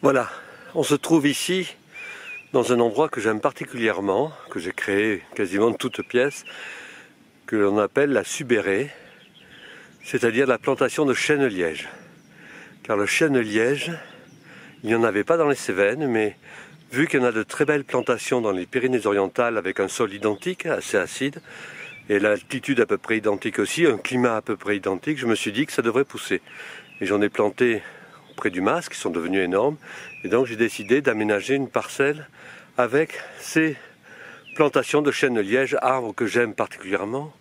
Voilà, on se trouve ici dans un endroit que j'aime particulièrement, que j'ai créé quasiment de toutes pièces, que l'on appelle la Subérée, c'est-à-dire la plantation de chêne-liège. Car le chêne-liège, il n'y en avait pas dans les Cévennes, mais vu qu'il y en a de très belles plantations dans les Pyrénées-Orientales avec un sol identique, assez acide, et l'altitude à peu près identique aussi, un climat à peu près identique, je me suis dit que ça devrait pousser. Et j'en ai planté près du Mas, qui sont devenus énormes, et donc j'ai décidé d'aménager une parcelle avec ces plantations de chêne-liège, arbre que j'aime particulièrement,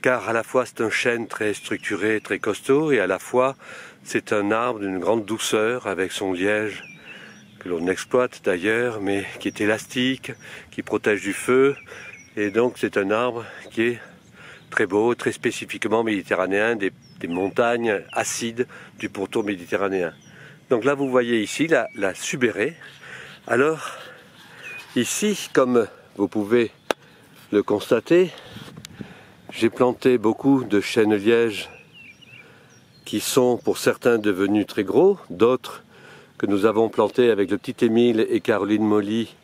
car à la fois c'est un chêne très structuré, très costaud, et à la fois c'est un arbre d'une grande douceur avec son liège que l'on exploite d'ailleurs, mais qui est élastique, qui protège du feu, et donc c'est un arbre qui est très beau, très spécifiquement méditerranéen, des montagnes acides du pourtour méditerranéen. Donc là vous voyez ici la Subérée. Alors ici, comme vous pouvez le constater, j'ai planté beaucoup de chêne-liège qui sont pour certains devenus très gros, d'autres que nous avons plantés avec le petit Émile et Caroline Molly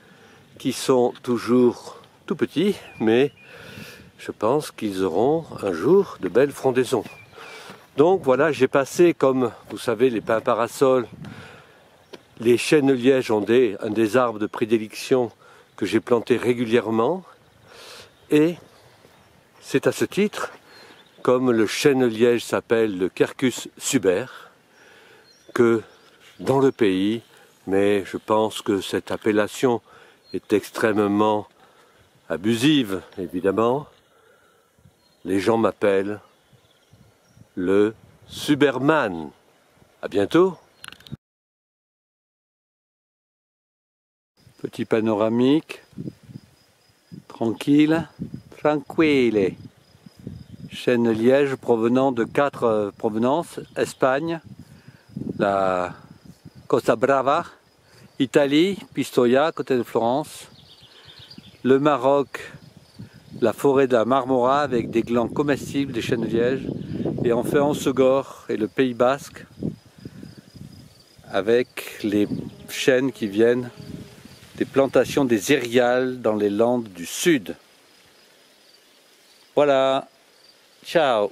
qui sont toujours tout petits, mais je pense qu'ils auront un jour de belles frondaisons. Donc voilà, j'ai passé, comme vous savez, les pins parasols, les chênes-lièges ont un des arbres de prédilection que j'ai planté régulièrement, et c'est à ce titre, comme le chêne-liège s'appelle le Quercus suber, que dans le pays, mais je pense que cette appellation est extrêmement abusive, évidemment, les gens m'appellent le Suberman. À bientôt. Petit panoramique, tranquille, tranquille. Chêne-liège provenant de 4 provenances: Espagne, la Costa Brava, Italie, Pistoia, côté de Florence, le Maroc, la forêt de la Marmora avec des glands comestibles, des chênes-lièges, et enfin en Segor et le Pays Basque avec les chênes qui viennent des plantations des Ériales dans les Landes du Sud. Voilà, ciao.